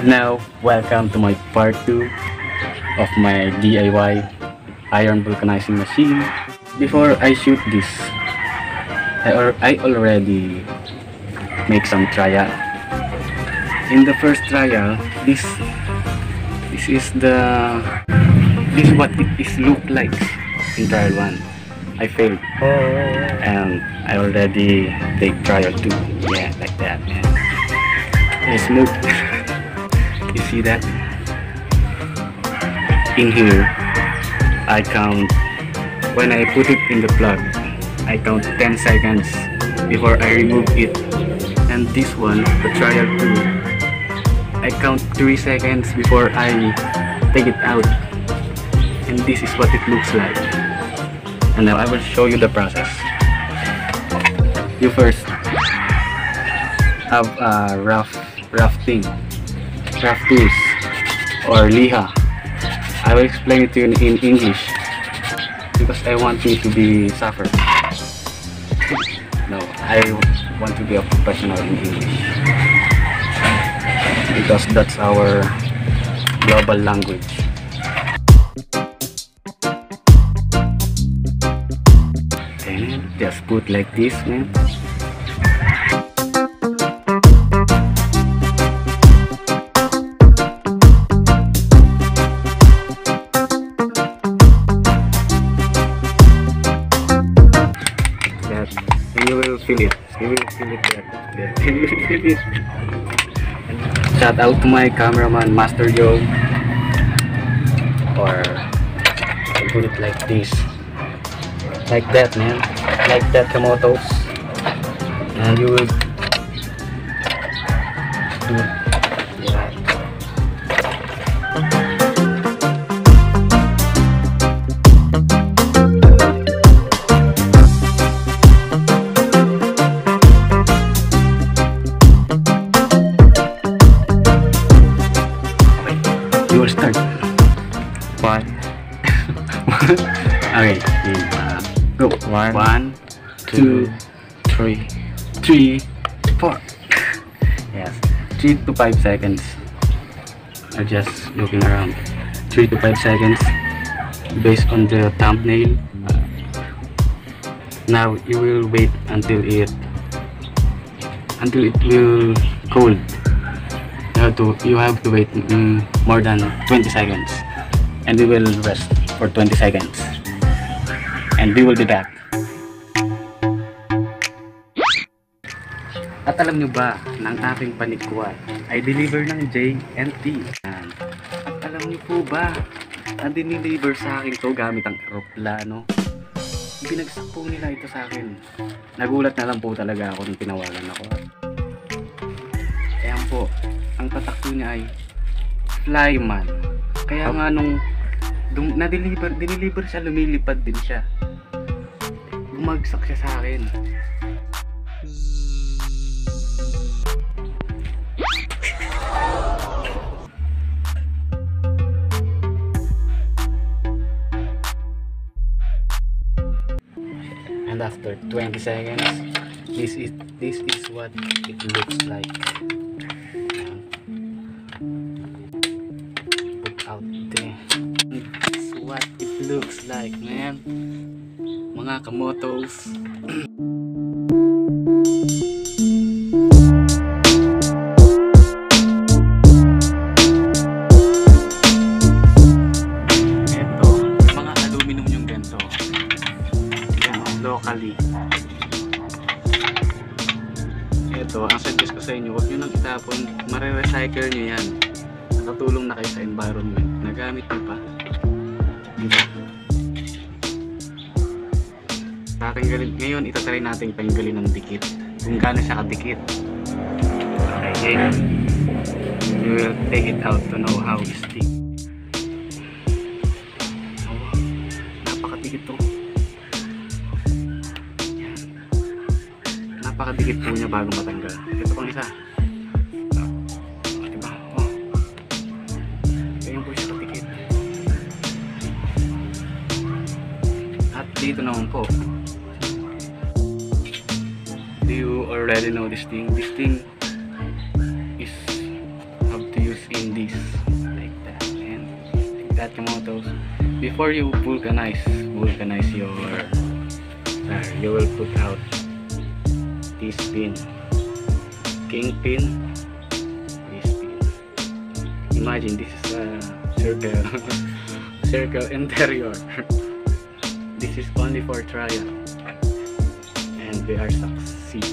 And now, welcome to my part 2 of my DIY iron vulcanizing machine. Before I shoot this, I already make some trial. In the first trial, this is what it is look like in trial 1. I failed, and I already take trial 2. Yeah, like that, man. It's smooth. You see that? In here, I count, when I put it in the plug, I count 10 seconds before I remove it. And this one, the trial 2, I count 3 seconds before I take it out. And this is what it looks like. And now I will show you the process. You first have a rough tools or liha. I will explain it to you in English because I want you to be suffer. No, I want to be a professional in English because that's our global language. And just put like this, man. And you will feel it. You will feel it there. You will feel it. And shout out to my cameraman, Master Joe. Or I'll put it like this. Like that, man. Like that, Kamotos. And you will do that. You will start. One. Okay. Go. 1, 2, 3, 4. Yes. 3 to 5 seconds. I'm just looking around. 3 to 5 seconds based on the thumbnail. Now you will wait until it will cold. You have to wait more than 20 seconds, and we will rest for 20 seconds, and we will be back. At alam nyo ba na ang aking panikuan ay deliver ng JNT? At alam nyo po ba na dineliver sa akin to gamit ang eroplano? Binagsak po nila ito sa akin. Nagulat na lang po talaga ako nung tinawagan ako. Ayan po, ang tatak niya ay Flyman. Kaya nga nung dineliver siya, lumilipad din siya. Bumagsak siya sa akin. And after 20 seconds, this is what it looks like. Out there. This is what it looks like, man. Mga kamotos. Ito, mga aluminum yung ganito. Yan, locally. Ito, ang suggest ko sa inyo, huwag nyo nang itapon. Mare-recycle nyo yan. Nakatulong na kayo sa environment. Nagamit nyo pa. Diba? Tatanggalin. Ngayon, itatry natin tanggalin ng dikit. Kung gaano siya kadikit. Okay. You will take it out to know how it sticks. Oh, napakadikit to. Yan. Napakadikit po niya bago matanggal. Ito pang isa. Dito naman po. Do you already know this thing? This thing is have to use in this like that, and like that Kamotos. Before you vulcanize your tire, you will put out this pin, king pin. This pin, imagine this is a circle circle interior. This is only for trial, and we are succeed.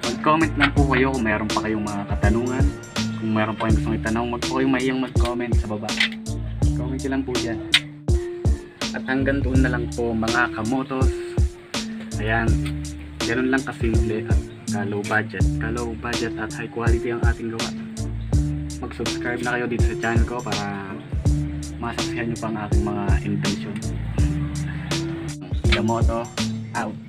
Mag-comment lang po kayo kung meron pa kayong mga katanungan. Kung meron pa kayong gustong itanong, wag po kayong maiyang mag-comment sa baba. Comment lang po dyan. At hanggang doon na lang po mga kamotos. Ayan, ganun lang kasimple at ka-low budget at high quality ang ating gawa. Mag-subscribe na kayo dito sa channel ko para masaksihan nyo pa ang aking mga invention. Kamoto out.